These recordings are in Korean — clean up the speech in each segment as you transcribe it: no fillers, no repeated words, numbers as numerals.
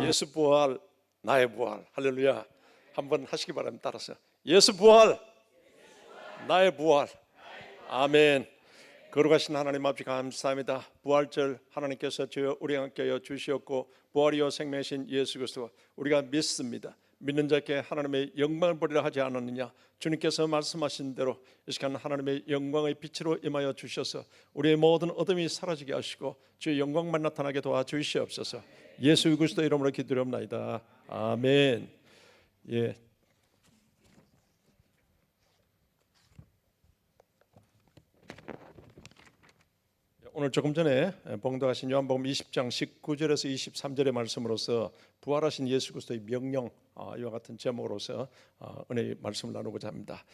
예수 부활, 나의 부활. 할렐루야. 한번 하시기 바랍니다. 따라서 예수 부활, 나의 부활. 아멘. 거룩하신 하나님 아버지 감사합니다. 부활절 하나님께서 저희 우리와 함께 주시었고 부활이요 생명이신 예수 그리스도 우리가 믿습니다. 믿는 자께 하나님의 영광을 보리라 하지 않았느냐. 주님께서 말씀하신 대로 이 시간 하나님의 영광의 빛으로 임하여 주셔서 우리의 모든 어둠이 사라지게 하시고 주의 영광만 나타나게 도와주시옵소서. 예수 그리스도 이름으로 기도합나이다. 아멘. 예. 오늘 조금 전에 봉독하신 요한복음 20장 19절에서 23절의 말씀으로서 부활하신 예수 그리스도의 명령, 이와 같은 제목으로서 은혜의 말씀을 나누고자 합니다.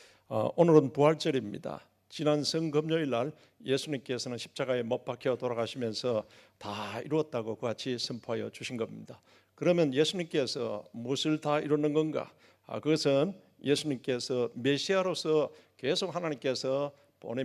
오늘은 부활절입니다. 지난 성금요일 날 예수님께서는 십자가에 못 박혀 돌아가시면서 다 이루었다고 같이 선포하여 주신 겁니다. 그러면 예수님께서 무엇을 다 이루는 건가? 그것은 예수님께서 메시아로서 계속 하나님께서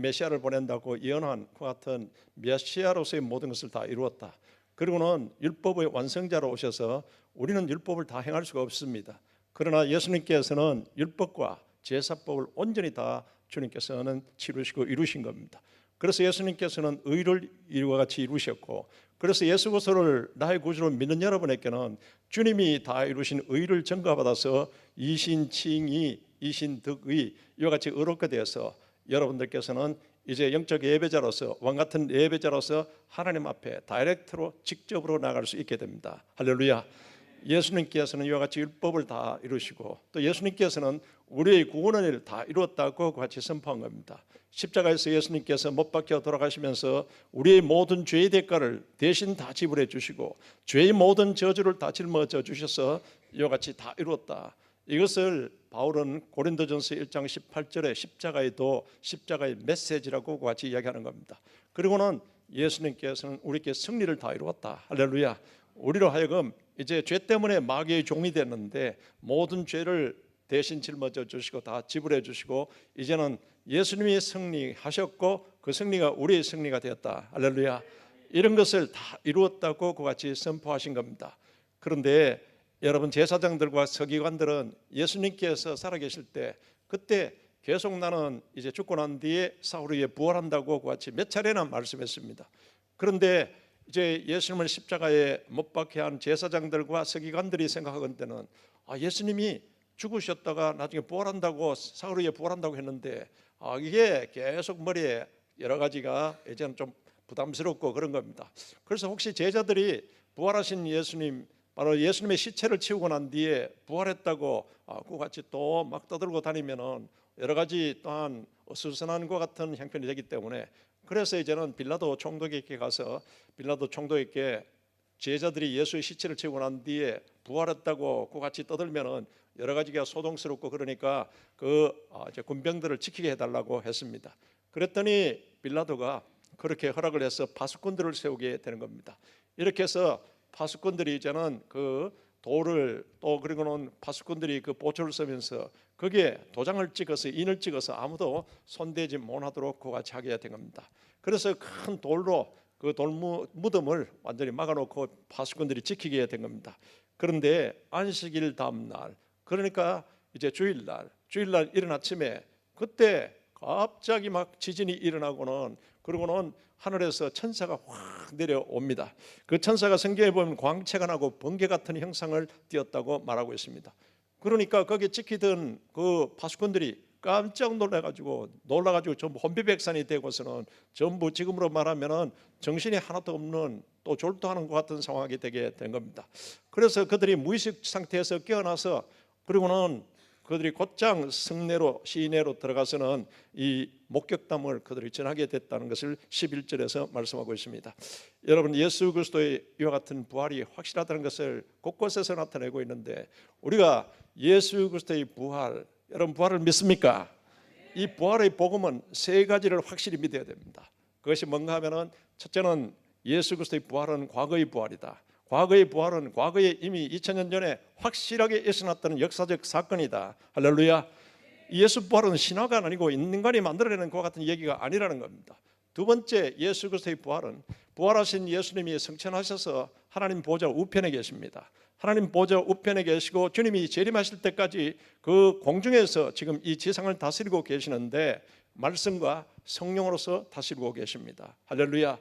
메시아를 보낸다고 예언한 그 같은 메시아로서의 모든 것을 다 이루었다. 그리고는 율법의 완성자로 오셔서 우리는 율법을 다 행할 수가 없습니다. 그러나 예수님께서는 율법과 제사법을 온전히 다 주님께서는 치르시고 이루신 겁니다. 그래서 예수님께서는 의를 이와 같이 이루셨고, 그래서 예수 그리스도를 나의 구주로 믿는 여러분에게는 주님이 다 이루신 의를 전가받아서 이신칭의, 이신득의 이와 같이 의롭게 되어서 여러분들께서는 이제 영적 예배자로서 왕같은 예배자로서 하나님 앞에 다이렉트로 직접으로 나갈 수 있게 됩니다. 할렐루야. 예수님께서는 이와 같이 율법을 다 이루시고 또 예수님께서는 우리의 구원의 일을 다 이루었다고 같이 선포한 겁니다. 십자가에서 예수님께서 못 박혀 돌아가시면서 우리의 모든 죄의 대가를 대신 다 지불해 주시고 죄의 모든 저주를 다 짊어져 주셔서 이와 같이 다 이루었다. 이것을 바울은 고린도전서 1장 18절에 십자가의 도, 십자가의 메시지라고 같이 이야기하는 겁니다. 그리고는 예수님께서는 우리에게 승리를 다 이루었다. 할렐루야. 우리로 하여금 이제 죄 때문에 마귀의 종이 됐는데 모든 죄를 대신 짊어져 주시고 다 지불해 주시고 이제는 예수님이 승리하셨고 그 승리가 우리의 승리가 되었다. 할렐루야. 이런 것을 다 이루었다고 같이 선포하신 겁니다. 그런데 여러분 제사장들과 서기관들은 예수님께서 살아계실 때 그때 계속 나는 이제 죽고 난 뒤에 사흘 후에 부활한다고 같이 몇 차례나 말씀했습니다. 그런데 이제 예수님을 십자가에 못 박게 한 제사장들과 서기관들이 생각하건대는 예수님이 죽으셨다가 나중에 부활한다고 사흘 후에 부활한다고 했는데 이게 계속 머리에 여러 가지가 이제는 좀 부담스럽고 그런 겁니다. 그래서 혹시 제자들이 부활하신 예수님 바로 예수님의 시체를 치우고 난 뒤에 부활했다고 그 같이 또 막 떠들고 다니면은 여러 가지 또한 어수선한 것 같은 형편이 되기 때문에 그래서 이제는 빌라도 총독에게 가서 빌라도 총독에게 제자들이 예수의 시체를 치우고 난 뒤에 부활했다고 그 같이 떠들면은 여러 가지가 소동스럽고 그러니까 이제 군병들을 지키게 해달라고 했습니다. 그랬더니 빌라도가 그렇게 허락을 해서 파수꾼들을 세우게 되는 겁니다. 이렇게 해서 파수꾼들이 이제는 그 돌을 또 그리고는 파수꾼들이 그 보초를 쓰면서 거기에 도장을 찍어서 인을 찍어서 아무도 손대지 못하도록 그같이 하게 된 겁니다. 그래서 큰 돌로 그 돌 무덤을 완전히 막아놓고 파수꾼들이 지키게 된 겁니다. 그런데 안식일 다음 날, 그러니까 이제 주일날 이른 아침에 그때 갑자기 막 지진이 일어나고는 그러고는 하늘에서 천사가 확 내려옵니다. 그 천사가 성경에 보면 광채가 나고 번개 같은 형상을 띄었다고 말하고 있습니다. 그러니까 거기 지키던 그 파수꾼들이 깜짝 놀라가지고 전부 혼비백산이 되고서는 전부 지금으로 말하면은 정신이 하나도 없는 또 졸도하는 것 같은 상황이 되게 된 겁니다. 그래서 그들이 무의식 상태에서 깨어나서 그리고는 그들이 곧장 성내로 시내로 들어가서는 이 목격담을 그들이 전하게 됐다는 것을 11절에서 말씀하고 있습니다. 여러분 예수 그리스도의 이와 같은 부활이 확실하다는 것을 곳곳에서 나타내고 있는데 우리가 예수 그리스도의 부활, 여러분 부활을 믿습니까? 이 부활의 복음은 세 가지를 확실히 믿어야 됩니다. 그것이 뭔가 하면은 첫째는 예수 그리스도의 부활은 과거의 부활이다. 과거의 부활은 과거에 이미 2000년 전에 확실하게 일어났다는 역사적 사건이다. 할렐루야. 예수 부활은 신화가 아니고 인간이 만들어내는 것 같은 얘기가 아니라는 겁니다. 두 번째 예수 그리스도의 부활은 부활하신 예수님이 승천하셔서 하나님 보좌 우편에 계십니다. 하나님 보좌 우편에 계시고 주님이 재림하실 때까지 그 공중에서 지금 이 지상을 다스리고 계시는데 말씀과 성령으로서 다스리고 계십니다. 할렐루야.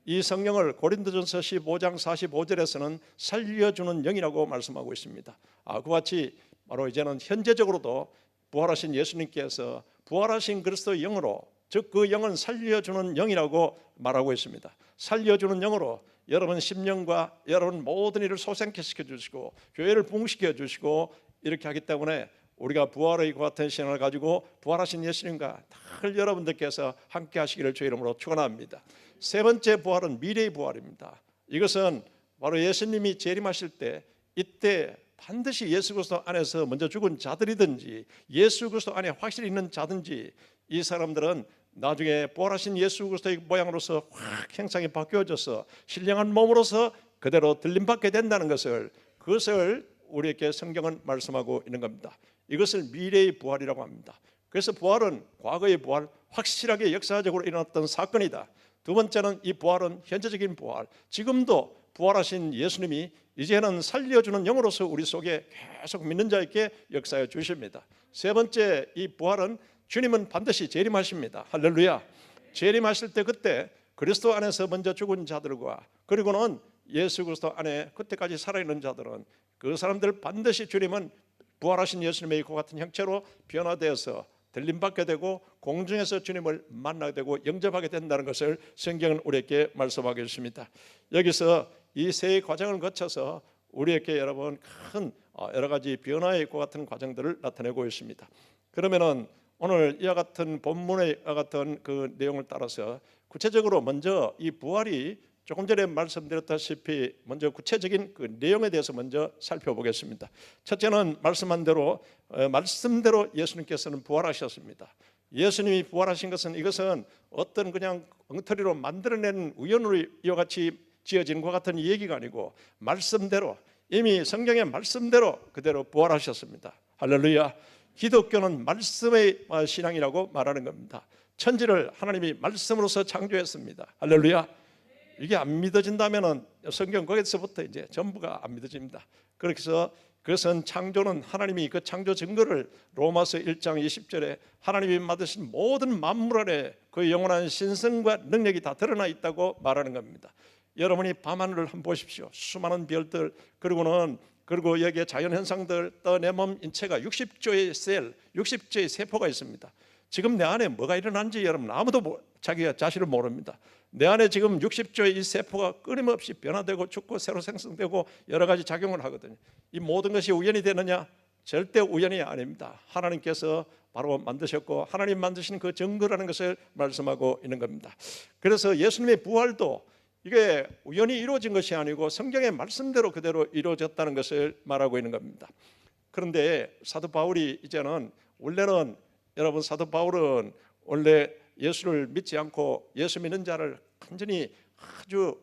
이 성령을 고린도전서 15장 45절에서는 살려주는 영이라고 말씀하고 있습니다. 그와 같이 바로 이제는 현재적으로도 부활하신 예수님께서 부활하신 그리스도의 영으로, 즉 그 영은 살려주는 영이라고 말하고 있습니다. 살려주는 영으로 여러분 심령과 여러분 모든 일을 소생케 시켜주시고 교회를 부흥시켜 주시고 이렇게 하기 때문에 우리가 부활의 같은 신앙을 가지고 부활하신 예수님과 늘 여러분들께서 함께 하시기를 주의 이름으로 축원합니다. 세 번째 부활은 미래의 부활입니다. 이것은 바로 예수님이 재림하실 때 이때 반드시 예수 그리스도 안에서 먼저 죽은 자들이든지 예수 그리스도 안에 확실히 있는 자든지 이 사람들은 나중에 부활하신 예수 그리스도의 모양으로서 확 형상이 바뀌어져서 신령한 몸으로서 그대로 들림받게 된다는 것을, 그것을 우리에게 성경은 말씀하고 있는 겁니다. 이것을 미래의 부활이라고 합니다. 그래서 부활은 과거의 부활, 확실하게 역사적으로 일어났던 사건이다. 두 번째는 이 부활은 현재적인 부활, 지금도 부활하신 예수님이 이제는 살려주는 영으로서 우리 속에 계속 믿는 자에게 역사해 주십니다. 세 번째, 이 부활은 주님은 반드시 재림하십니다. 할렐루야. 재림하실 때 그때 그리스도 안에서 먼저 죽은 자들과 그리고는 예수 그리스도 안에 그때까지 살아있는 자들은 그 사람들 반드시 주님은 부활하신 예수님의 그 같은 형체로 변화되어서 들림받게 되고 공중에서 주님을 만나게 되고 영접하게 된다는 것을 성경은 우리에게 말씀하고 있습니다. 여기서 이 세 과정을 거쳐서 우리에게 여러분 큰 여러 가지 변화의 그 같은 과정들을 나타내고 있습니다. 그러면은 오늘 이와 같은 본문의 이와 같은 그 내용을 따라서 구체적으로 먼저 이 부활이 조금 전에 말씀드렸다시피 먼저 구체적인 그 내용에 대해서 먼저 살펴보겠습니다. 첫째는 말씀한 대로 말씀대로 예수님께서는 부활하셨습니다. 예수님이 부활하신 것은 이것은 어떤 그냥 엉터리로 만들어낸 우연으로 이와 같이 지어진 것 같은 얘기가 아니고 말씀대로 이미 성경의 말씀대로 그대로 부활하셨습니다. 할렐루야. 기독교는 말씀의 신앙이라고 말하는 겁니다. 천지를 하나님이 말씀으로서 창조했습니다. 할렐루야. 이게 안 믿어진다면은 성경 거기서부터 이제 전부가 안 믿어집니다. 그래서 그것은 창조는 하나님이 그 창조 증거를 로마서 1장 20절에 하나님이 만드신 모든 만물 안에 그 영원한 신성과 능력이 다 드러나 있다고 말하는 겁니다. 여러분이 밤하늘을 한번 보십시오. 수많은 별들 그리고 여기에 자연현상들 또 내 몸 인체가 60조의 셀, 60조의 세포가 있습니다. 지금 내 안에 뭐가 일어나는지 여러분 아무도 자기가 자신을 모릅니다. 내 안에 지금 60조의 이 세포가 끊임없이 변화되고 죽고 새로 생성되고 여러 가지 작용을 하거든요. 이 모든 것이 우연이 되느냐? 절대 우연이 아닙니다. 하나님께서 바로 만드셨고 하나님 만드신 그 증거라는 것을 말씀하고 있는 겁니다. 그래서 예수님의 부활도 이게 우연히 이루어진 것이 아니고 성경의 말씀대로 그대로 이루어졌다는 것을 말하고 있는 겁니다. 그런데 사도 바울이 이제는 원래는 여러분 사도 바울은 원래 예수를 믿지 않고 예수 믿는 자를 완전히 아주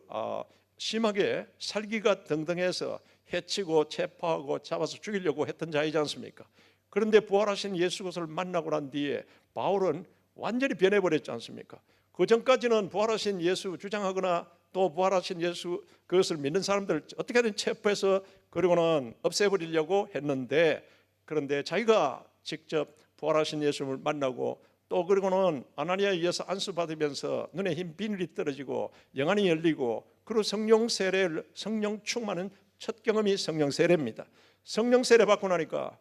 심하게 살기가 등등해서 해치고 체포하고 잡아서 죽이려고 했던 자이지 않습니까? 그런데 부활하신 예수 그리스도를 만나고 난 뒤에 바울은 완전히 변해버렸지 않습니까? 그 전까지는 부활하신 예수 주장하거나 또 부활하신 예수 그것을 믿는 사람들 어떻게든 체포해서 그리고는 없애버리려고 했는데 그런데 자기가 직접 부활하신 예수를 만나고 또 그리고는 아나니아에 의해서 안수받으면서 눈에 흰 비늘이 떨어지고 영안이 열리고 그리고 성령 충만한 첫 경험이 성령 세례입니다. 성령 세례 받고 나니까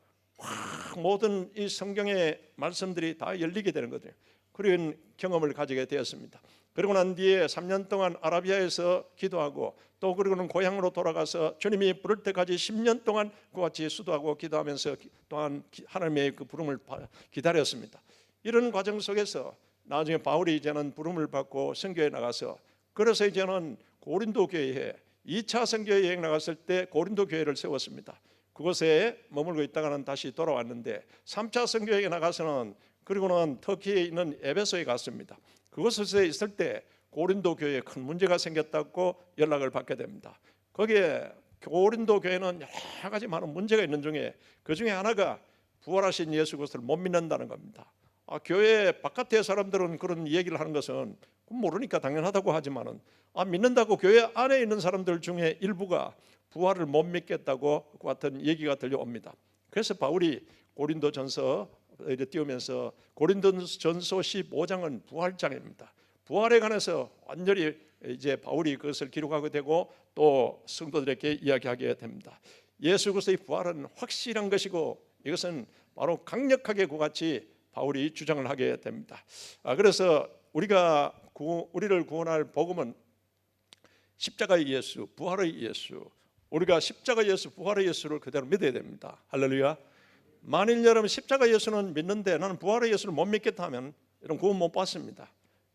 모든 이 성경의 말씀들이 다 열리게 되는 거거든요. 그런 경험을 가지게 되었습니다. 그리고 난 뒤에 3년 동안 아라비아에서 기도하고 또 그리고는 고향으로 돌아가서 주님이 부를 때까지 10년 동안 그와 같이 수도하고 기도하면서 또한 하나님의 그 부름을 기다렸습니다. 이런 과정 속에서 나중에 바울이 이제는 부름을 받고 선교에 나가서 그래서 이제는 고린도 교회에 2차 선교 여행 나갔을 때 고린도 교회를 세웠습니다. 그곳에 머물고 있다가는 다시 돌아왔는데 3차 선교 여행에 나가서는 그리고는 터키에 있는 에베소에 갔습니다. 그곳에 있을 때 고린도 교회에 큰 문제가 생겼다고 연락을 받게 됩니다. 거기에 고린도 교회는 여러 가지 많은 문제가 있는 중에 그 중에 하나가 부활하신 예수 그리스도를 못 믿는다는 겁니다. 교회 바깥의 사람들은 그런 얘기를 하는 것은 모르니까 당연하다고 하지만은 믿는다고 교회 안에 있는 사람들 중에 일부가 부활을 못 믿겠다고 그 같은 얘기가 들려옵니다. 그래서 바울이 고린도전서에 띄우면서 고린도전서 15장은 부활장입니다. 부활에 관해서 완전히 이제 바울이 그것을 기록하게 되고 또 성도들에게 이야기하게 됩니다. 예수 그리스도의 부활은 확실한 것이고 이것은 바로 강력하게 그같이 바울이 주장을 하게 됩니다. 그래서 우리를 구원할 복음은 십자가의 예수, 부활의 예수, 우리가 십자가 예수, 부활의 예수를 그대로 믿어야 됩니다. 할렐루야. 만일 여러분 십자가 예수는 믿는데 나는 부활의 예수를 못 믿겠다 하면 여러분 구원 못 받습니다.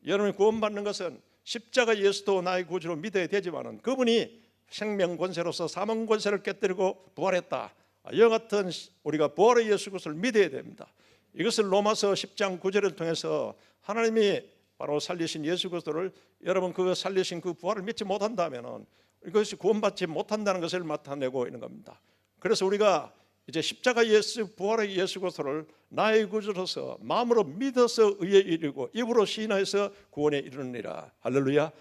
여러분이 구원받는 것은 십자가 예수도 나의 구주로 믿어야 되지만은 그분이 생명 권세로서 사망 권세를 깨뜨리고 부활했다. 이와 같은 우리가 부활의 예수 그리스도를 믿어야 됩니다. 이것을 로마서 10장 9절을 통해서 하나님이 바로 살리신 예수 그리스도를 여러분 그 살리신 그 부활을 믿지 못한다면은 이것이 구원받지 못한다는 것을 나타내고 있는 겁니다. 그래서 우리가 이제 십자가 예수, 부활의 예수 그리스도를 나의 구주로서 마음으로 믿어서 의에 이르고 입으로 시인하여서 구원에 이르느니라. 할렐루야.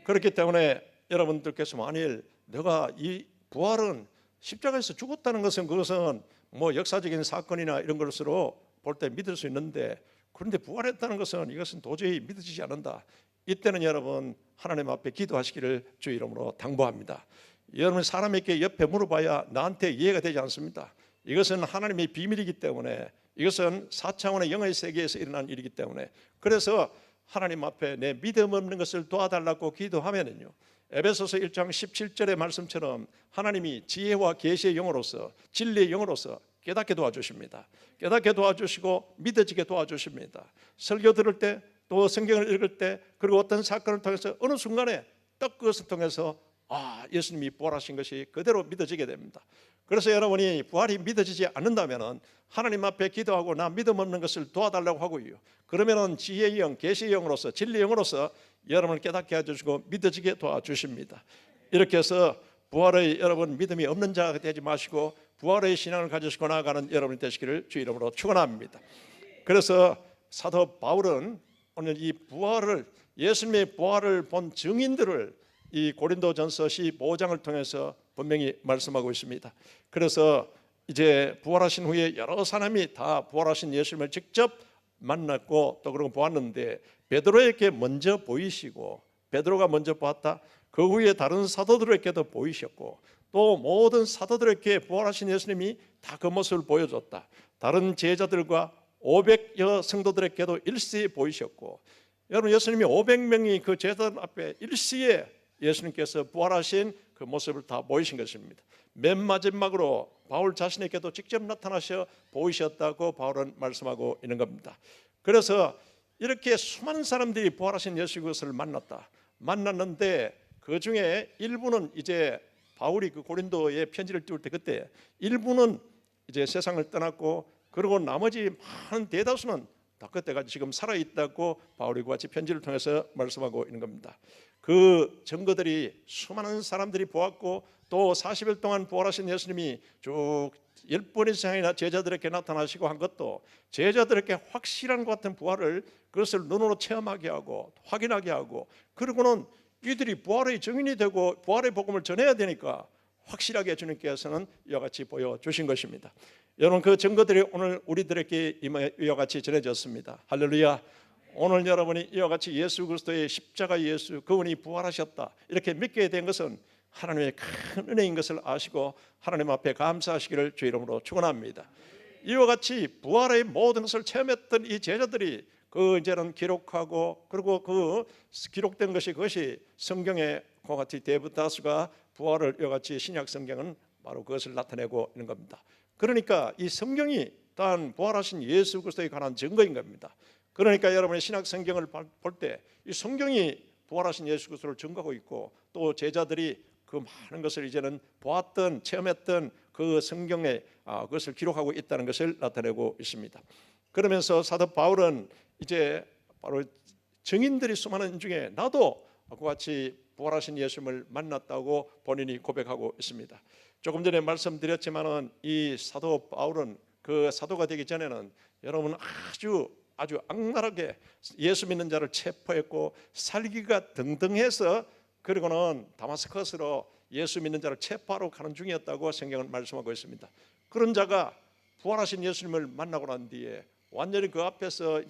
그렇기 때문에 여러분들께서 만일 내가 이 부활은 십자가에서 죽었다는 것은 그것은 뭐 역사적인 사건이나 이런 것으로 볼 때 믿을 수 있는데 그런데 부활했다는 것은 이것은 도저히 믿어지지 않는다. 이때는 여러분 하나님 앞에 기도하시기를 주 이름으로 당부합니다. 여러분 사람에게 옆에 물어봐야 나한테 이해가 되지 않습니다. 이것은 하나님의 비밀이기 때문에 이것은 4차원의 영의 세계에서 일어난 일이기 때문에 그래서 하나님 앞에 내 믿음 없는 것을 도와달라고 기도하면은요 에베소서 1장 17절의 말씀처럼 하나님이 지혜와 계시의 영으로서 진리의 영으로서 깨닫게 도와주십니다. 깨닫게 도와주시고 믿어지게 도와주십니다. 설교 들을 때 또 성경을 읽을 때 그리고 어떤 사건을 통해서 어느 순간에 딱 그것을 통해서 예수님이 부활하신 것이 그대로 믿어지게 됩니다. 그래서 여러분이 부활이 믿어지지 않는다면 하나님 앞에 기도하고 나 믿음 없는 것을 도와달라고 하고요. 그러면 지혜의 영, 계시의 영으로서 진리의 영으로서 여러분을 깨닫게 해주시고 믿어지게 도와주십니다. 이렇게 해서 부활의 여러분 믿음이 없는 자가 되지 마시고 부활의 신앙을 가지시고 나아가는 여러분이 되시기를 주 이름으로 축원합니다. 그래서 사도 바울은 오늘 이 부활을 예수님의 부활을 본 증인들을 이 고린도전서 15장을 통해서 분명히 말씀하고 있습니다. 그래서 이제 부활하신 후에 여러 사람이 다 부활하신 예수님을 직접 만났고 또 그러고 보았는데 베드로에게 먼저 보이시고 베드로가 먼저 보았다. 그 후에 다른 사도들에게도 보이셨고 또 모든 사도들에게 부활하신 예수님이 다 그 모습을 보여줬다. 다른 제자들과 500여 성도들에게도 일시에 보이셨고 여러분 예수님이 500명이 그 제자들 앞에 일시에 예수님께서 부활하신 그 모습을 다 보이신 것입니다. 맨 마지막으로 바울 자신에게도 직접 나타나셔 보이셨다고 바울은 말씀하고 있는 겁니다. 그래서 이렇게 수많은 사람들이 부활하신 예수 그리스도를 만났는데 그 중에 일부는 이제 바울이 그 고린도에 편지를 띄울 때 그때 일부는 이제 세상을 떠났고 그리고 나머지 많은 대다수는 다 그때까지 지금 살아있다고 바울이 같이 편지를 통해서 말씀하고 있는 겁니다. 그 증거들이 수많은 사람들이 보았고 또 40일 동안 부활하신 예수님이 쭉 10번 이상이나 제자들에게 나타나시고 한 것도 제자들에게 확실한 것 같은 부활을 그것을 눈으로 체험하게 하고 확인하게 하고 그리고는 이들이 부활의 증인이 되고 부활의 복음을 전해야 되니까 확실하게 주님께서는 이와 같이 보여주신 것입니다. 여러분 그 증거들이 오늘 우리들에게 이와 같이 전해졌습니다. 할렐루야. 오늘 여러분이 이와 같이 예수 그리스도의 십자가 예수 그분이 부활하셨다 이렇게 믿게 된 것은 하나님의 큰 은혜인 것을 아시고 하나님 앞에 감사하시기를 주 이름으로 축원합니다. 이와 같이 부활의 모든 것을 체험했던 이 제자들이 그 이제는 기록하고 그리고 그 기록된 것이 그것이 성경의 그와 같이 대부다수가 부활을 이와 같이 신약 성경은 바로 그것을 나타내고 있는 겁니다. 그러니까 이 성경이 단 부활하신 예수 그리스도에 관한 증거인 겁니다. 그러니까 여러분의 신약 성경을 볼 때 이 성경이 부활하신 예수 그리스도를 증거하고 있고 또 제자들이 그 많은 것을 이제는 보았던 체험했던 그 성경에 그것을 기록하고 있다는 것을 나타내고 있습니다. 그러면서 사도 바울은 이제 바로 증인들이 수많은 중에 나도 그와 같이 부활하신 예수님을 만났다고 본인이 고백하고 있습니다. 조금 전에 말씀드렸지만은 이 사도 바울은 그 사도가 되기 전에는 여러분 아주 악랄하게 예수 믿는 자를 체포했고 살기가 등등해서 그리고는 다마스커스로 예수 믿는 자를 체포하러 가는 중이었다고 성경은 말씀하고 있습니다. 그런 자가 부활하신 예수님을 만나고 난 뒤에 완전히 그 앞에서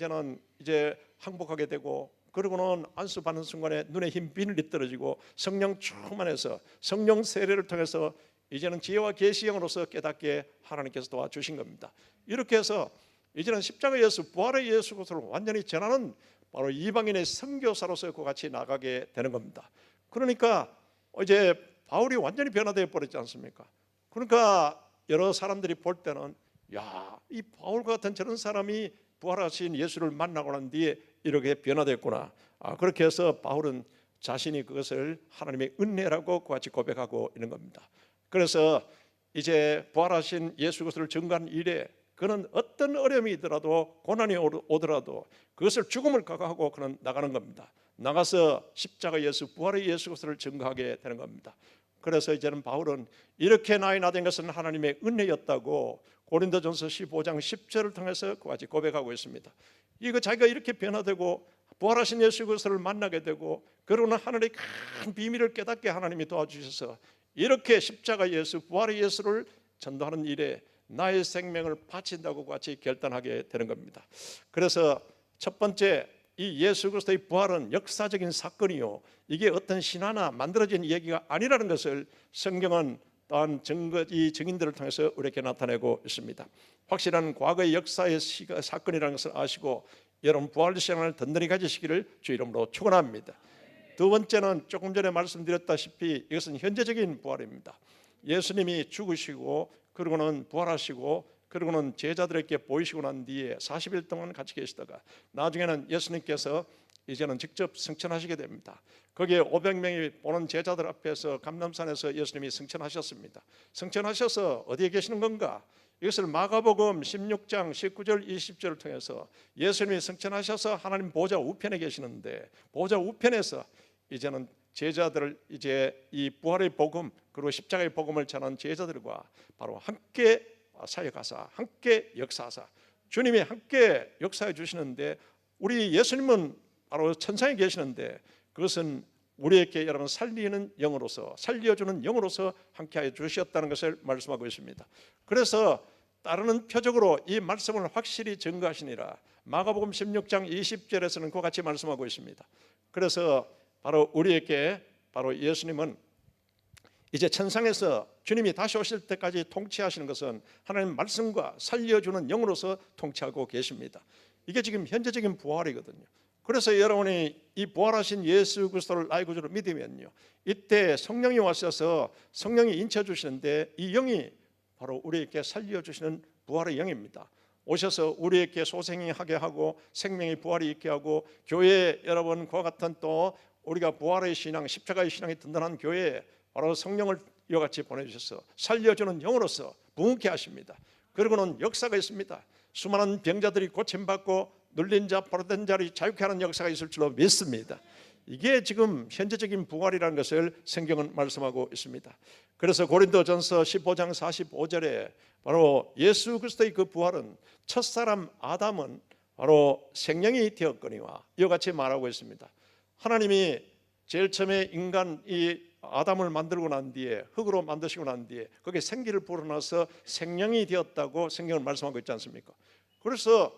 이제 항복하게 되고 그리고는 안수 받는 순간에 눈에 흰 비늘이 떨어지고 성령 충만해서 성령 세례를 통해서 이제는 지혜와 계시형으로서 깨닫게 하나님께서 도와주신 겁니다. 이렇게 해서 이제는 십자가 예수, 부활의 예수 그리스도를 완전히 전하는 바로 이방인의 선교사로서 그와 같이 나가게 되는 겁니다. 그러니까 이제 바울이 완전히 변화되어 버렸지 않습니까? 그러니까 여러 사람들이 볼 때는 야, 이 바울과 같은 저런 사람이 부활하신 예수를 만나고 난 뒤에 이렇게 변화됐구나. 그렇게 해서 바울은 자신이 그것을 하나님의 은혜라고 그와 같이 고백하고 있는 겁니다. 그래서 이제 부활하신 예수 그리스도를 증거한 이래 그는 어떤 어려움이 있더라도 고난이 오더라도 그것을 죽음을 각오하고 그는 나가는 겁니다. 나가서 십자가 예수, 부활의 예수 그리스도를 증거하게 되는 겁니다. 그래서 이제는 바울은 이렇게 나의 나된 것은 하나님의 은혜였다고 고린도전서 15장 10절을 통해서 그와 같이 고백하고 있습니다. 이거 자기가 이렇게 변화되고 부활하신 예수 그리스도를 만나게 되고 그러나 하늘의 큰 비밀을 깨닫게 하나님이 도와주셔서 이렇게 십자가 예수, 부활의 예수를 전도하는 일에 나의 생명을 바친다고 같이 결단하게 되는 겁니다. 그래서 첫 번째 이 예수 그리스도의 부활은 역사적인 사건이요, 이게 어떤 신화나 만들어진 얘기가 아니라는 것을 성경은 또한 이 증인들을 통해서 우리에게 나타내고 있습니다. 확실한 과거의 역사의 사건이라는 것을 아시고 여러분 부활 신앙을 든든히 가지시기를 주 이름으로 축원합니다. 두 번째는 조금 전에 말씀드렸다시피 이것은 현재적인 부활입니다. 예수님이 죽으시고 그리고는 부활하시고 그리고는 제자들에게 보이시고 난 뒤에 40일 동안 같이 계시다가 나중에는 예수님께서 이제는 직접 승천하시게 됩니다. 거기에 500명이 보는 제자들 앞에서 감람산에서 예수님이 승천하셨습니다. 승천하셔서 어디에 계시는 건가? 이것을 마가복음 16장 19절 20절을 통해서 예수님이 승천하셔서 하나님 보좌 우편에 계시는데 보좌 우편에서 이제는 제자들을 이제 이 부활의 복음 그리고 십자가의 복음을 전한 제자들과 바로 함께 사역하사 함께 역사하사 주님이 함께 역사해 주시는데 우리 예수님은 바로 천상에 계시는데 그것은 우리에게 여러분 살리는 영으로서 살려주는 영으로서 함께하여 주셨다는 것을 말씀하고 있습니다. 그래서 따르는 표적으로 이 말씀을 확실히 증거하시니라 마가복음 16장 20절에서는 그와 같이 말씀하고 있습니다. 그래서 바로 우리에게 바로 예수님은 이제 천상에서 주님이 다시 오실 때까지 통치하시는 것은 하나님 말씀과 살려주는 영으로서 통치하고 계십니다. 이게 지금 현재적인 부활이거든요. 그래서 여러분이 이 부활하신 예수 그리스도를 나의 구주로 믿으면요, 이때 성령이 와셔서 성령이 인쳐 주시는데 이 영이 바로 우리에게 살려주시는 부활의 영입니다. 오셔서 우리에게 소생하게 하고 생명의 부활이 있게 하고 교회 여러분 그와 같은 또 우리가 부활의 신앙 십자가의 신앙이 든든한 교회에 바로 성령을 이와 같이 보내주셔서 살려주는 영으로서 부흥케 하십니다. 그리고는 역사가 있습니다. 수많은 병자들이 고침받고 눌린 자 포로된 자를 자유케 하는 역사가 있을 줄로 믿습니다. 이게 지금 현재적인 부활이라는 것을 성경은 말씀하고 있습니다. 그래서 고린도전서 15장 45절에 바로 예수 그리스도의 그 부활은 첫사람 아담은 바로 생명이 되었거니와 이와 같이 말하고 있습니다. 하나님이 제일 처음에 인간 이 아담을 만들고 난 뒤에 흙으로 만드시고 난 뒤에 거기에 생기를 불어넣어서 생명이 되었다고 성경은 말씀하고 있지 않습니까? 그래서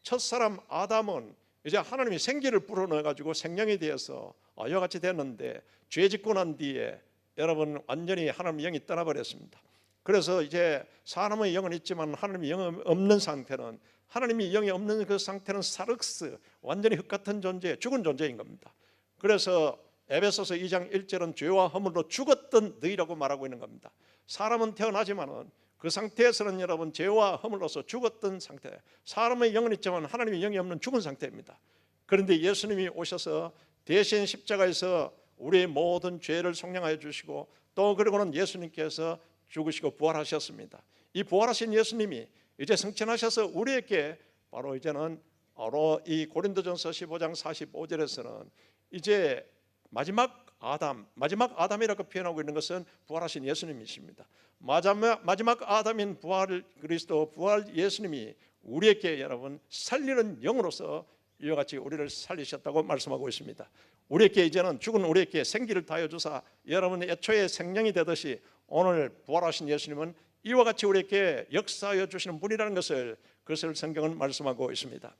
첫사람 아담은 이제 하나님이 생기를 불어넣어 가지고 생명이 되어서 이와 같이 됐는데 죄 짓고 난 뒤에 여러분 완전히 하나님의 영이 떠나버렸습니다. 그래서 이제 사람의 영은 있지만 하나님의 영이 없는 상태는 하나님이 영이 없는 그 상태는 사륵스 완전히 흙 같은 존재 죽은 존재인 겁니다. 그래서 에베소서 2장 1절은 죄와 허물로 죽었던 너희라고 말하고 있는 겁니다. 사람은 태어나지만은 그 상태에서는 여러분 죄와 허물로서 죽었던 상태, 사람의 영은 있지만 하나님의 영이 없는 죽은 상태입니다. 그런데 예수님이 오셔서 대신 십자가에서 우리의 모든 죄를 속량하여 주시고 또 그리고는 예수님께서 죽으시고 부활하셨습니다. 이 부활하신 예수님이 이제 승천하셔서 우리에게 바로 이제는 바로 이 고린도전서 15장 45절에서는 이제 마지막 아담, 마지막 아담이라고 표현하고 있는 것은 부활하신 예수님이십니다. 마지막 아담인 부활 그리스도, 부활 예수님이 우리에게 여러분 살리는 영으로서 이와 같이 우리를 살리셨다고 말씀하고 있습니다. 우리에게 이제는 죽은 우리에게 생기를 다하여 주사 여러분 애초에 생명이 되듯이 오늘 부활하신 예수님은 이와 같이 우리에게 역사하여 주시는 분이라는 것을 그것을 성경은 말씀하고 있습니다.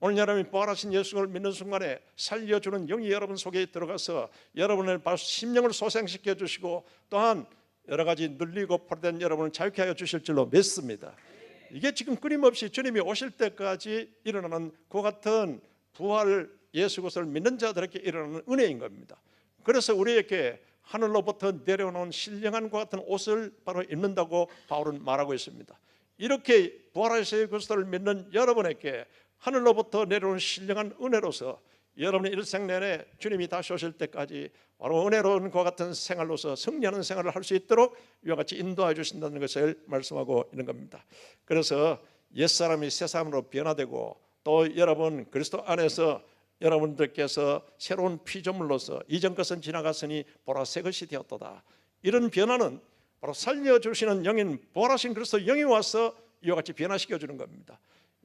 오늘 여러분이 부활하신 예수를 믿는 순간에 살려주는 영이 여러분 속에 들어가서 여러분을 심령을 소생시켜 주시고 또한 여러 가지 눌리고 포로된 여러분을 자유케 하여 주실 줄로 믿습니다. 이게 지금 끊임없이 주님이 오실 때까지 일어나는 그 같은 부활 예수 그리스도를 믿는 자들에게 일어나는 은혜인 겁니다. 그래서 우리에게 하늘로부터 내려오는 신령한 것 같은 옷을 바로 입는다고 바울은 말하고 있습니다. 이렇게 부활하신 그리스도를 믿는 여러분에게 하늘로부터 내려오는 신령한 은혜로서 여러분의 일생 내내 주님이 다시 오실 때까지 바로 은혜로운 것 같은 생활로서 승리하는 생활을 할 수 있도록 이와 같이 인도해 주신다는 것을 말씀하고 있는 겁니다. 그래서 옛사람이 새사람으로 변화되고 또 여러분 그리스도 안에서 여러분들께서 새로운 피조물로서 이전 것은 지나갔으니 보라 새 것이 되었도다. 이런 변화는 바로 살려주시는 영인 부활하신 그리스도 영이 와서 이와 같이 변화시켜 주는 겁니다.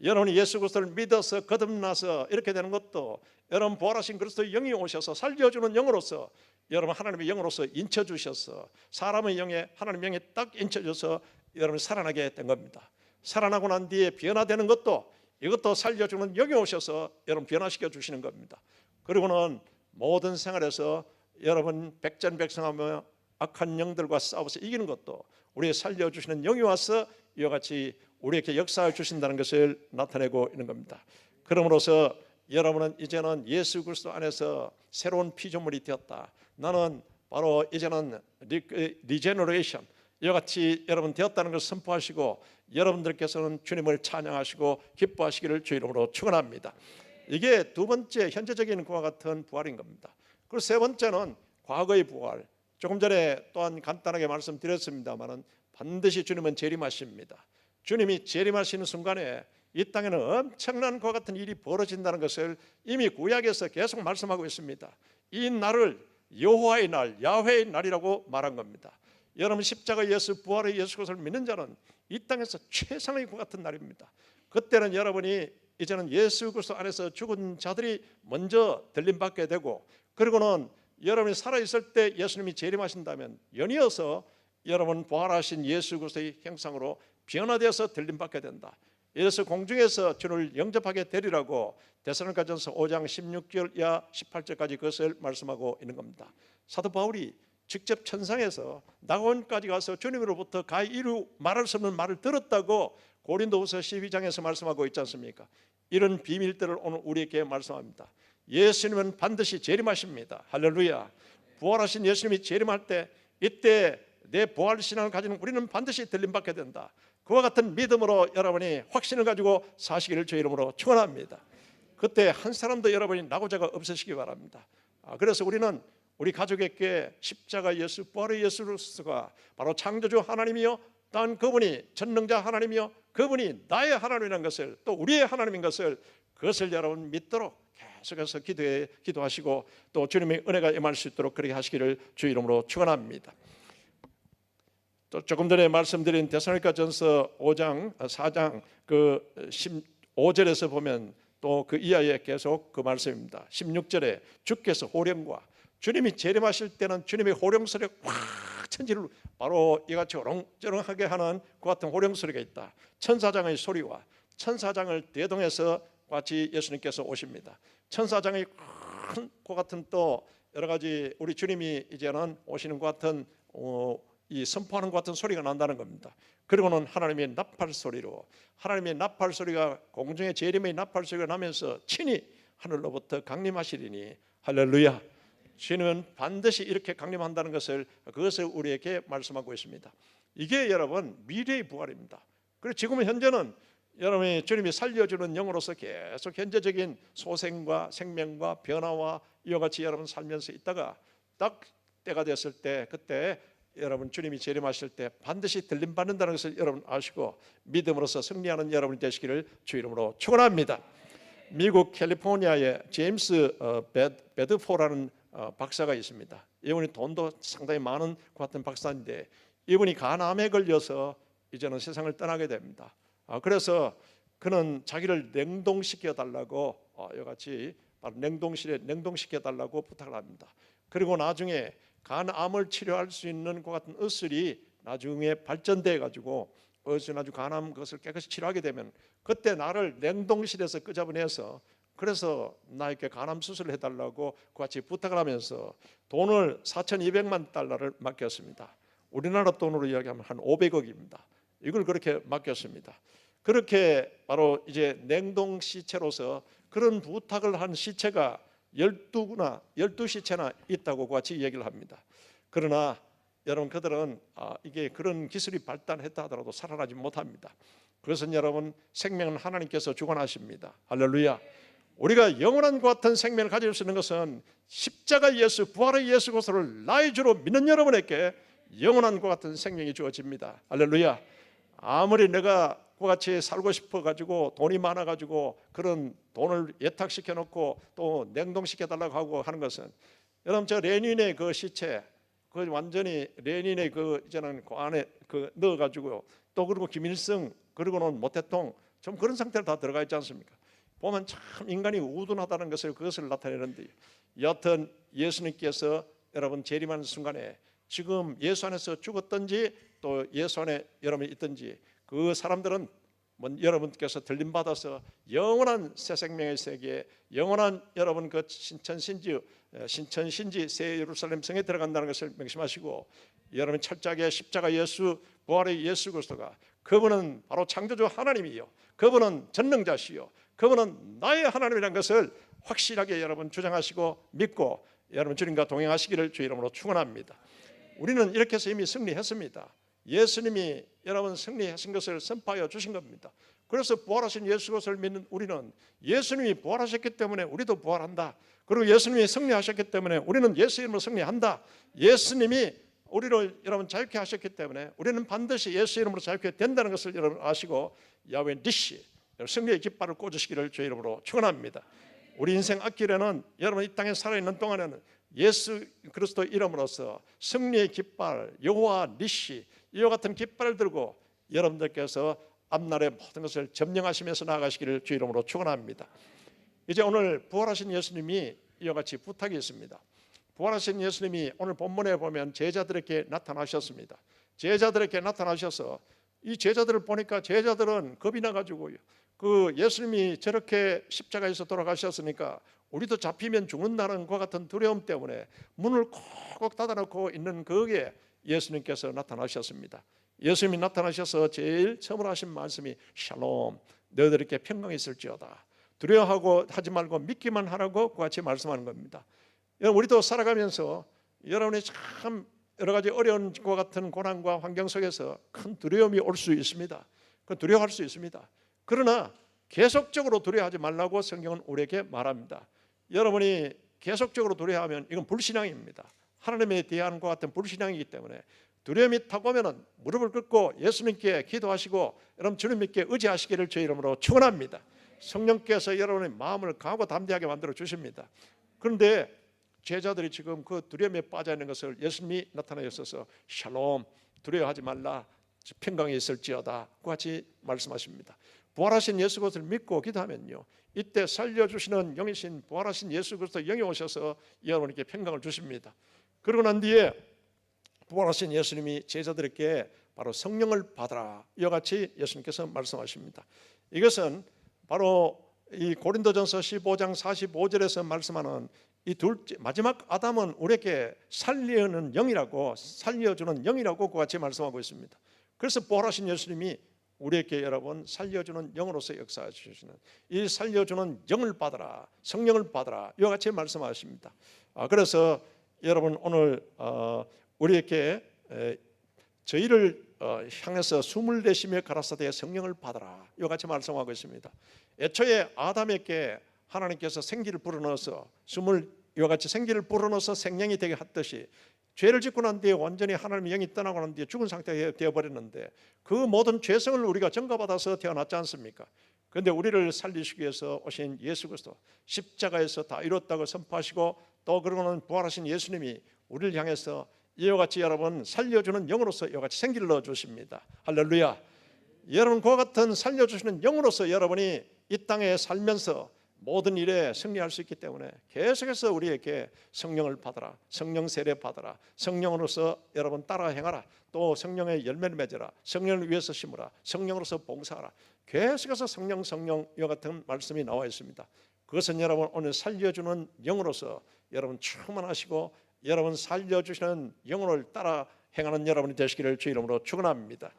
여러분이 예수 그리스도를 믿어서 거듭나서 이렇게 되는 것도 여러분 부활하신 그리스도 영이 오셔서 살려주는 영으로서 여러분 하나님의 영으로서 인쳐주셔서 사람의 영에 하나님의 영에 딱 인쳐줘서 여러분이 살아나게 된 겁니다. 살아나고 난 뒤에 변화되는 것도 이것도 살려주는 영이 오셔서 여러분 변화시켜 주시는 겁니다. 그리고는 모든 생활에서 여러분 백전백승하며 악한 영들과 싸워서 이기는 것도 우리의 살려주시는 영이 와서 이와 같이 우리에게 역사해 주신다는 것을 나타내고 있는 겁니다. 그러므로서 여러분은 이제는 예수 그리스도 안에서 새로운 피조물이 되었다. 나는 바로 이제는 리제너레이션 이와 같이 여러분 되었다는 것을 선포하시고 여러분들께서는 주님을 찬양하시고 기뻐하시기를 주 이름으로 축원합니다. 이게 두 번째 현재적인 그와 같은 부활인 겁니다. 그리고 세 번째는 과거의 부활. 조금 전에 또한 간단하게 말씀드렸습니다만은 반드시 주님은 재림하십니다. 주님이 재림하시는 순간에 이 땅에는 엄청난 것 같은 일이 벌어진다는 것을 이미 구약에서 계속 말씀하고 있습니다. 이 날을 여호와의 날, 야훼의 날이라고 말한 겁니다. 여러분 십자가 예수, 부활의 예수 그리스도를 믿는 자는 이 땅에서 최상의 것 같은 날입니다. 그때는 여러분이 이제는 예수 그리스도 안에서 죽은 자들이 먼저 들림받게 되고 그리고는 여러분이 살아있을 때 예수님이 재림하신다면 연이어서 여러분 부활하신 예수 그리스도의 형상으로 변화되어서 들림받게 된다. 이래서 공중에서 주를 영접하게 되리라고 데살로니가전서 5장 16절 이하 18절까지 그것을 말씀하고 있는 겁니다. 사도 바울이 직접 천상에서 낙원까지 가서 주님으로부터 가히 이루 말할 수 없는 말을 들었다고 고린도후서 12장에서 말씀하고 있지 않습니까? 이런 비밀들을 오늘 우리에게 말씀합니다. 예수님은 반드시 재림하십니다. 할렐루야. 부활하신 예수님이 재림할 때 이때 내 부활 신앙을 가지는 우리는 반드시 들림받게 된다. 그와 같은 믿음으로 여러분이 확신을 가지고 사시기를 주의 이름으로 축원합니다. 그때 한 사람도 여러분이 낙오자가 없으시기 바랍니다. 그래서 우리는 우리 가족에게 십자가 예수, 부활의 예수 그리스도가 바로 창조주 하나님이요 또한 그분이 전능자 하나님이요 그분이 나의 하나님이라는 것을 또 우리의 하나님인 것을 그것을 여러분 믿도록 계속해서 기도하시고 또 주님의 은혜가 임할 수 있도록 그렇게 하시기를 주의 이름으로 축원합니다. 또 조금 전에 말씀드린 데살로니가전서 5장 4장 그 15절에서 보면 또 그 이하에 계속 그 말씀입니다. 16절에 주께서 호령과 주님이 재림하실 때는 주님의 호령 소리가 확 천지를 바로 이같이 오렁저렁하게 하는 그 같은 호령 소리가 있다. 천사장의 소리와 천사장을 대동해서 같이 예수님께서 오십니다. 천사장의 큰 그 같은 또 여러 가지 우리 주님이 이제는 오시는 것 같은 이 선포하는 것 같은 소리가 난다는 겁니다. 그리고는 하나님의 나팔 소리로 하나님의 나팔 소리가 공중의 재림의 나팔 소리가 나면서 친히 하늘로부터 강림하시리니 할렐루야. 주님은 반드시 이렇게 강림한다는 것을 그것을 우리에게 말씀하고 있습니다. 이게 여러분 미래의 부활입니다. 그리고 지금 현재는 여러분이 주님이 살려주는 영으로서 계속 현재적인 소생과 생명과 변화와 이와 같이 여러분 살면서 있다가 딱 때가 됐을 때 그때 여러분 주님이 재림하실 때 반드시 들림받는다는 것을 여러분 아시고 믿음으로서 승리하는 여러분이 되시기를 주 이름으로 축원합니다. 미국 캘리포니아의 제임스 베드포라는 박사가 있습니다. 이분이 돈도 상당히 많은 것 같은 박사인데 이분이 간암에 걸려서 이제는 세상을 떠나게 됩니다. 그래서 그는 자기를 냉동시켜 달라고 이같이 냉동실에 냉동시켜 달라고 부탁을 합니다. 그리고 나중에 간암을 치료할 수 있는 것 같은 의술이 나중에 발전돼 가지고 아주 간암 그것을 깨끗이 치료하게 되면 그때 나를 냉동실에서 끄집어내서 그래서 나에게 간암 수술을 해달라고 같이 부탁을 하면서 돈을 4,200만 달러를 맡겼습니다. 우리나라 돈으로 이야기하면 한 500억입니다. 이걸 그렇게 맡겼습니다. 그렇게 바로 이제 냉동 시체로서 그런 부탁을 한 시체가 12시체나 있다고 같이 얘기를 합니다. 그러나 여러분 그들은 이게 그런 기술이 발달했다 하더라도 살아나지 못합니다. 그것은 여러분 생명은 하나님께서 주관하십니다. 할렐루야. 우리가 영원한 것 같은 생명을 가질 수 있는 것은 십자가 예수 부활의 예수 그리스도를 나의 주로 믿는 여러분에게 영원한 것 같은 생명이 주어집니다. 할렐루야. 아무리 내가 그와 같이 살고 싶어 가지고 돈이 많아 가지고 그런 돈을 예탁시켜 놓고 또 냉동시켜 달라고 하고 하는 것은 여러분 저 레닌의 그 시체 그 완전히 레닌의 그 이제는 그 안에 그 넣어 가지고 또 그리고 김일성 그리고는 모태통 좀 그런 상태로 다 들어가 있지 않습니까? 보면 참 인간이 우둔하다는 것을 그것을 나타내는데 여하튼 예수님께서 여러분 재림하는 순간에 지금 예수 안에서 죽었든지 또 예수 안에 여러분이 있든지 그 사람들은 여러분께서 들림받아서 영원한 새 생명의 세계에 영원한 여러분 그 신천신지 새 예루살렘 성에 들어간다는 것을 명심하시고 여러분 철저하게 십자가 예수 부활의 예수 그리스도가 그분은 바로 창조주 하나님이요 그분은 전능자시요 그분은 나의 하나님이라는 것을 확실하게 여러분 주장하시고 믿고 여러분 주님과 동행하시기를 주 이름으로 축원합니다. 우리는 이렇게 해서 이미 승리했습니다. 예수님이 여러분 승리하신 것을 선포하여 주신 겁니다. 그래서 부활하신 예수 그리스도를 믿는 우리는 예수님이 부활하셨기 때문에 우리도 부활한다. 그리고 예수님이 승리하셨기 때문에 우리는 예수 이름으로 승리한다. 예수님이 우리를 여러분 자유케 하셨기 때문에 우리는 반드시 예수 이름으로 자유케 된다는 것을 여러분 아시고 야훼 니시 승리의 깃발을 꽂으시기를 주의 이름으로 축원합니다. 우리 인생 앞길에는 여러분 이 땅에 살아있는 동안에는 예수 그리스도 이름으로서 승리의 깃발 여호와 니시 이와 같은 깃발을 들고 여러분들께서 앞날의 모든 것을 점령하시면서 나아가시기를 주 이름으로 축원합니다. 이제 오늘 부활하신 예수님이 이와 같이 부탁이 있습니다. 부활하신 예수님이 오늘 본문에 보면 제자들에게 나타나셨습니다. 제자들에게 나타나셔서 이 제자들을 보니까 제자들은 겁이 나가지고 그 예수님이 저렇게 십자가에서 돌아가셨으니까 우리도 잡히면 죽는다는 것 같은 두려움 때문에 문을 콕콕 닫아놓고 있는 거기에 예수님께서 나타나셨습니다. 예수님이 나타나셔서 제일 처음으로 하신 말씀이 샬롬 너희들에게 평강이 있을지어다. 두려워하고 하지 말고 믿기만 하라고 같이 말씀하는 겁니다. 여러분 우리도 살아가면서 여러분이 참 여러 가지 어려운 것 같은 고난과 환경 속에서 큰 두려움이 올 수 있습니다. 그 두려워할 수 있습니다. 그러나 계속적으로 두려워하지 말라고 성경은 우리에게 말합니다. 여러분이 계속적으로 두려워하면 이건 불신앙입니다. 하나님에 대한 것 같은 불신앙이기 때문에 두려움이 타고 오면 무릎을 꿇고 예수님께 기도하시고 여러분 주님께 의지하시기를 주의 이름으로 축원합니다. 성령께서 여러분의 마음을 강하고 담대하게 만들어 주십니다. 그런데 제자들이 지금 그 두려움에 빠져 있는 것을 예수님이 나타나셔서 샬롬 두려워하지 말라 평강이 있을지어다 같이 말씀하십니다. 부활하신 예수 그리스도를 믿고 기도하면요 이때 살려주시는 영이신 부활하신 예수 그리스도 영이 오셔서 여러분에게 평강을 주십니다. 그러고 난 뒤에 부활하신 예수님이 제자들에게 바로 성령을 받아라 이와 같이 예수님께서 말씀하십니다. 이것은 바로 이 고린도전서 15장 45절에서 말씀하는 이 둘째 마지막 아담은 우리에게 살려주는 영이라고 같이 말씀하고 있습니다. 그래서 부활하신 예수님이 우리에게 여러분 살려주는 영으로서 역사해 주시는 이 살려주는 영을 받아라 성령을 받아라 이와 같이 말씀하십니다. 그래서 여러분 오늘 우리에게 저희를 향해서 숨을 내쉬며 가라사대 성령을 받아라 이와 같이 말씀하고 있습니다. 애초에 아담에게 하나님께서 생기를 불어넣어서 숨을 이와 같이 생기를 불어넣어서 생명이 되게 했듯이 죄를 짓고 난 뒤에 완전히 하나님의 영이 떠나고 난 뒤에 죽은 상태가 되어버렸는데 그 모든 죄성을 우리가 전가받아서 태어났지 않습니까? 그런데 우리를 살리시기 위해서 오신 예수 그리스도 십자가에서 다 이뤘다고 선포하시고 또 그러고는 부활하신 예수님이 우리를 향해서 이와 같이 여러분 살려주는 영으로서 이와 같이 생기를 넣어주십니다. 할렐루야. 여러분 그와 같은 살려주시는 영으로서 여러분이 이 땅에 살면서 모든 일에 승리할 수 있기 때문에 계속해서 우리에게 성령을 받아라, 성령 세례 받아라, 성령으로서 여러분 따라 행하라, 또 성령의 열매를 맺어라, 성령을 위해서 심으라, 성령으로서 봉사하라. 계속해서 성령 이와 같은 말씀이 나와 있습니다. 그것은 여러분 오늘 살려주는 영으로서 여러분 충만하시고 여러분 살려주시는 영혼을 따라 행하는 여러분이 되시기를 주 이름으로 축원합니다.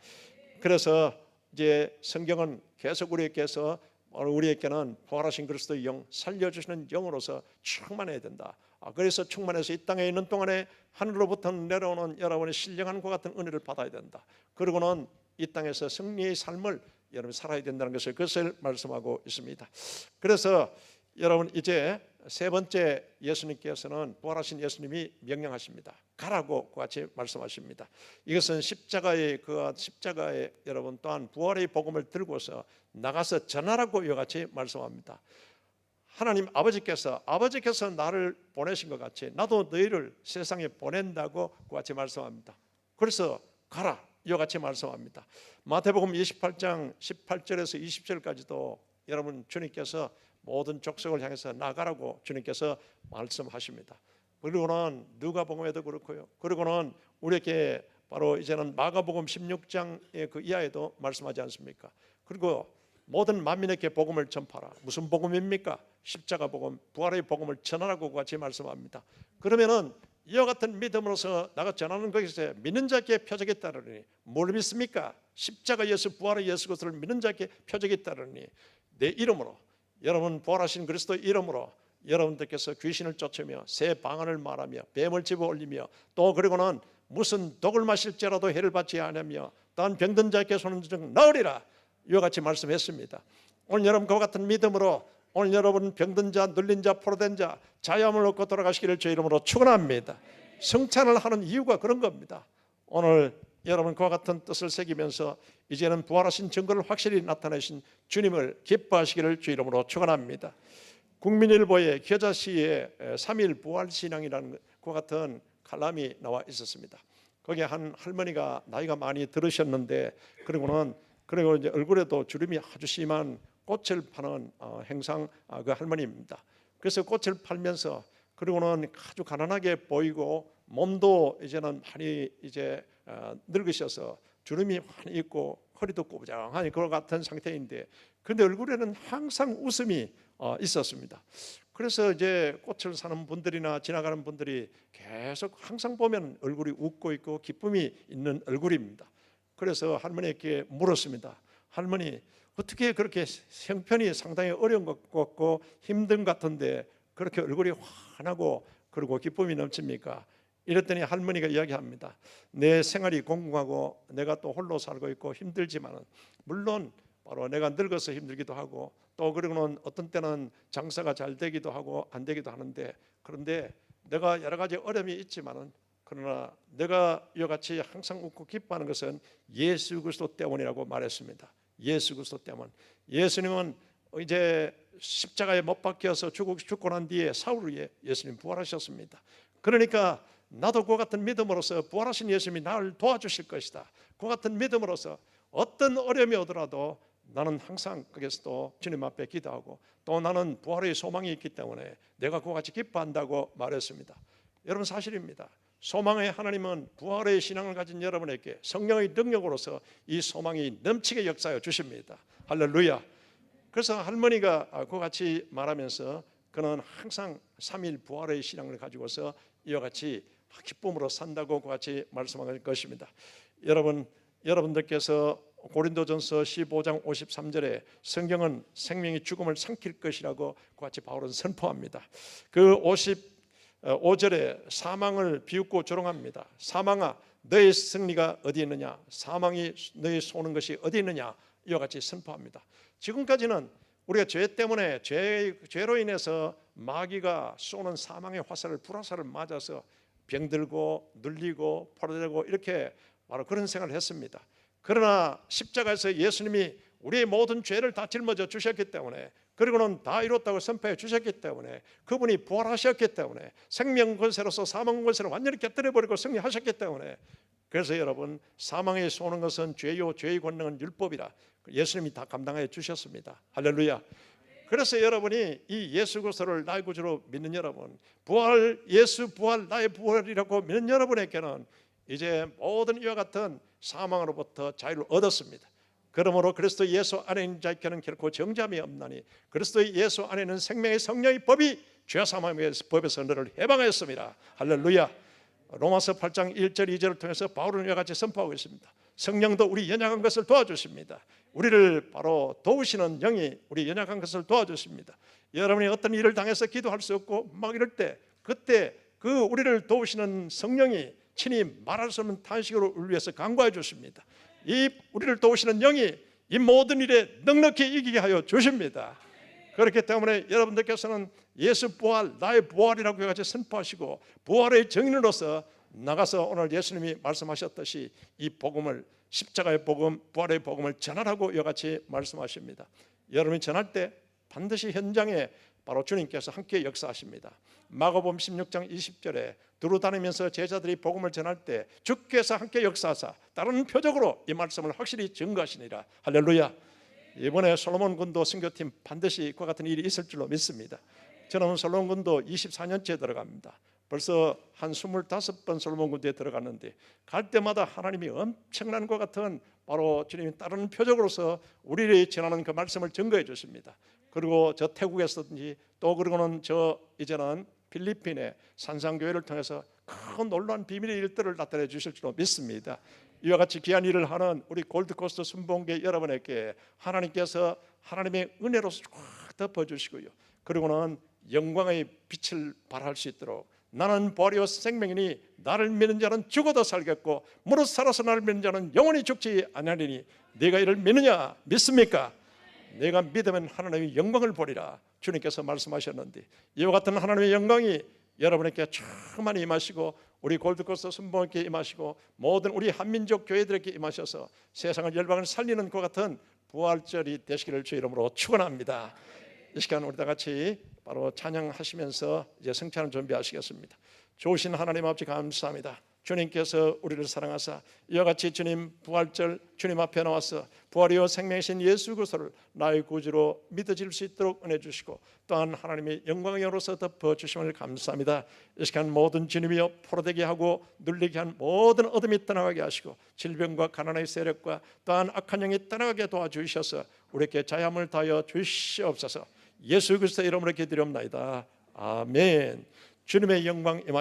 그래서 이제 성경은 계속 우리에게는 부활하신 그리스도의 영, 살려주시는 영으로서 충만해야 된다. 그래서 충만해서 이 땅에 있는 동안에 하늘로부터 내려오는 여러분의 신령함과 같은 은혜를 받아야 된다. 그리고는 이 땅에서 승리의 삶을 여러분이 살아야 된다는 그것을 말씀하고 있습니다. 그래서 여러분 이제 세 번째 예수님께서는 부활하신 예수님이 명령하십니다. 가라고 같이 말씀하십니다. 이것은 십자가의 여러분 또한 부활의 복음을 들고서 나가서 전하라고 이와 같이 말씀합니다. 하나님 아버지께서 나를 보내신 것 같이 나도 너희를 세상에 보낸다고 같이 말씀합니다. 그래서 가라 이와 같이 말씀합니다. 마태복음 28장 18절에서 20절까지도 여러분 주님께서 모든 족속을 향해서 나가라고 주님께서 말씀하십니다. 그리고는 누가복음에도 그렇고요. 그리고는 우리에게 바로 이제는 마가복음 16장의 그 이하에도 말씀하지 않습니까? 그리고 모든 만민에게 복음을 전파라. 무슨 복음입니까? 십자가 복음, 부활의 복음을 전하라고 같이 말씀합니다. 그러면은 이와 같은 믿음으로서 나가 전하는 것에 믿는 자에게 표적이 따르니 뭘 믿습니까? 십자가 예수, 부활의 예수 그리스도를 믿는 자에게 표적이 따르니 내 이름으로 여러분 부활하신 그리스도의 이름으로 여러분들께서 귀신을 쫓으며 새 방언을 말하며 뱀을 집어 올리며 또 그리고는 무슨 독을 마실지라도 해를 받지 않으며 단 병든 자에게 손을 좀 나으리라 이와 같이 말씀했습니다. 오늘 여러분 그와 같은 믿음으로 오늘 여러분 병든 자, 눌린 자, 포로된 자 자유함을 얻고 돌아가시기를 주 이름으로 축원합니다. 성찬을 하는 이유가 그런 겁니다. 오늘 여러분 그와 같은 뜻을 새기면서 이제는 부활하신 증거를 확실히 나타내신 주님을 기뻐하시기를 주 이름으로 축원합니다. 국민일보의 겨자씨에 3일 부활신앙이라는 그와 같은 칼럼이 나와 있었습니다. 거기에 한 할머니가 나이가 많이 들으셨는데 그리고 이제 얼굴에도 주름이 아주 심한 꽃을 파는 행상 그 할머니입니다. 그래서 꽃을 팔면서 그리고는 아주 가난하게 보이고 몸도 이제는 많이 이제 늙으셔서 주름이 많이 있고 허리도 꼬부장하니 그와 같은 상태인데 그런데 얼굴에는 항상 웃음이 있었습니다. 그래서 이제 꽃을 사는 분들이나 지나가는 분들이 계속 항상 보면 얼굴이 웃고 있고 기쁨이 있는 얼굴입니다. 그래서 할머니에게 물었습니다. 할머니 어떻게 그렇게 형편이 상당히 어려운 것 같고 힘든 것 같은데 그렇게 얼굴이 환하고 그리고 기쁨이 넘칩니까? 이랬더니 할머니가 이야기합니다. 내 생활이 공공하고 내가 또 홀로 살고 있고 힘들지만은 물론 바로 내가 늙어서 힘들기도 하고 또 그리고는 어떤 때는 장사가 잘 되기도 하고 안 되기도 하는데 그런데 내가 여러 가지 어려움이 있지만은 그러나 내가 이와 같이 항상 웃고 기뻐하는 것은 예수 그리스도 때문이라고 말했습니다. 예수 그리스도 때문. 예수님은 이제 십자가에 못 박혀서 죽고 난 뒤에 사흘 후에 예수님 부활하셨습니다. 그러니까 나도 그와 같은 믿음으로서 부활하신 예수님이 나를 도와주실 것이다. 그와 같은 믿음으로서 어떤 어려움이 오더라도 나는 항상 거기서도 주님 앞에 기도하고 또 나는 부활의 소망이 있기 때문에 내가 그와 같이 기뻐한다고 말했습니다. 여러분 사실입니다. 소망의 하나님은 부활의 신앙을 가진 여러분에게 성령의 능력으로서 이 소망이 넘치게 역사하여 주십니다. 할렐루야. 그래서 할머니가 그와 같이 말하면서 그는 항상 3일 부활의 신앙을 가지고서 이와 같이 기쁨으로 산다고 같이 말씀하는 것입니다. 여러분들께서 고린도전서 15장 53절에 성경은 생명이 죽음을 삼킬 것이라고 같이 바울은 선포합니다. 그 55절에 사망을 비웃고 조롱합니다. 사망아 너의 승리가 어디 있느냐, 사망이 너의 쏘는 것이 어디 있느냐 이와 같이 선포합니다. 지금까지는 우리가 죄 때문에 죄로 인해서 마귀가 쏘는 사망의 화살을 불화살을 맞아서 병들고 눌리고 포로되고 이렇게 바로 그런 생활을 했습니다. 그러나 십자가에서 예수님이 우리의 모든 죄를 다 짊어져 주셨기 때문에 그리고는 다 이뤘다고 선포해 주셨기 때문에, 그분이 부활하셨기 때문에, 생명 권세로서 사망 권세를 완전히 깨뜨려 버리고 승리하셨기 때문에, 그래서 여러분, 사망에 쏘는 것은 죄요, 죄의 권능은 율법이라 예수님이 다 감당해 주셨습니다. 할렐루야. 그래서 여러분이 이 예수 그리스도를 나의 구주로 믿는 여러분, 부활, 예수 부활, 나의 부활이라고 믿는 여러분에게는 이제 모든 이와 같은 사망으로부터 자유를 얻었습니다. 그러므로 그리스도 예수 안에 있는 자에게는 결코 정죄함이 없나니 그리스도 예수 안에 있는 생명의 성령의 법이 죄 사함의 법에서 너를 해방하였습니다. 할렐루야. 로마서 8장 1절 2절을 통해서 바울은 이와 같이 선포하고 있습니다. 성령도 우리 연약한 것을 도와주십니다. 우리를 바로 도우시는 영이 우리 연약한 것을 도와주십니다. 여러분이 어떤 일을 당해서 기도할 수 없고 막 이럴 때, 그때 그 우리를 도우시는 성령이 친히 말할 수 없는 탄식으로 우리를 위해서 간구해 주십니다. 이 우리를 도우시는 영이 이 모든 일에 넉넉히 이기게 하여 주십니다. 그렇기 때문에 여러분들께서는 예수 부활, 나의 부활이라고 같이 선포하시고 부활의 증인으로서 나가서 오늘 예수님이 말씀하셨듯이 이 복음을, 십자가의 복음, 부활의 복음을 전하라고 이와 같이 말씀하십니다. 여러분이 전할 때 반드시 현장에 바로 주님께서 함께 역사하십니다. 마가복음 16장 20절에 두루 다니면서 제자들이 복음을 전할 때 주께서 함께 역사하사 다른 표적으로 이 말씀을 확실히 증거하시니라. 할렐루야. 이번에 솔로몬 군도 선교팀 반드시 그와 같은 일이 있을 줄로 믿습니다. 저는 솔로몬 군도 24년째 들어갑니다. 벌써 한 25번 솔로몬 군도에 들어갔는데 갈 때마다 하나님이 엄청난 것 같은 바로 주님이 따르는 표적으로서 우리를 전하는 그 말씀을 증거해 주십니다. 그리고 저 태국에서든지 또 그리고는 저 이제는 필리핀의 산상교회를 통해서 큰 놀라운 비밀의 일들을 나타내 주실 줄로 믿습니다. 이와 같이 귀한 일을 하는 우리 골드코스트 순복음교회 여러분에게 하나님께서 하나님의 은혜로서 쫙 덮어주시고요, 그리고는 영광의 빛을 발할 수 있도록 나는 부활이요 생명이니 나를 믿는 자는 죽어도 살겠고 무릇 살아서 나를 믿는 자는 영원히 죽지 아니하리니 네가 이를 믿느냐? 믿습니까? 내가 믿으면 하나님의 영광을 보리라 주님께서 말씀하셨는데, 이와 같은 하나님의 영광이 여러분에게 충만히 임하시고 우리 골드코스트 순복음교회에 임하시고 모든 우리 한민족 교회들에게 임하셔서 세상을 열방을 살리는 것 같은 부활절이 되시기를 주 이름으로 축원합니다. 이 시간 우리 다 같이 바로 찬양하시면서 이제 성찬을 준비하시겠습니다. 좋으신 하나님 아버지 감사합니다. 주님께서 우리를 사랑하사 이와 같이 주님 부활절 주님 앞에 나와서 부활이요 생명이신 예수 그리스도를 나의 구주로 믿어질 수 있도록 은혜 주시고 또한 하나님의 영광의 영으로서 덮어주심을 감사합니다. 이 시간 모든 주님이여 포로되게 하고 눌리게 한 모든 어둠이 떠나가게 하시고 질병과 가난의 세력과 또한 악한 영이 떠나가게 도와주셔서 우리에게 자유함을 다하여 주시옵소서. 예수 그리스도의 이름으로 기도드리옵나이다. 아멘. 주님의 영광 임하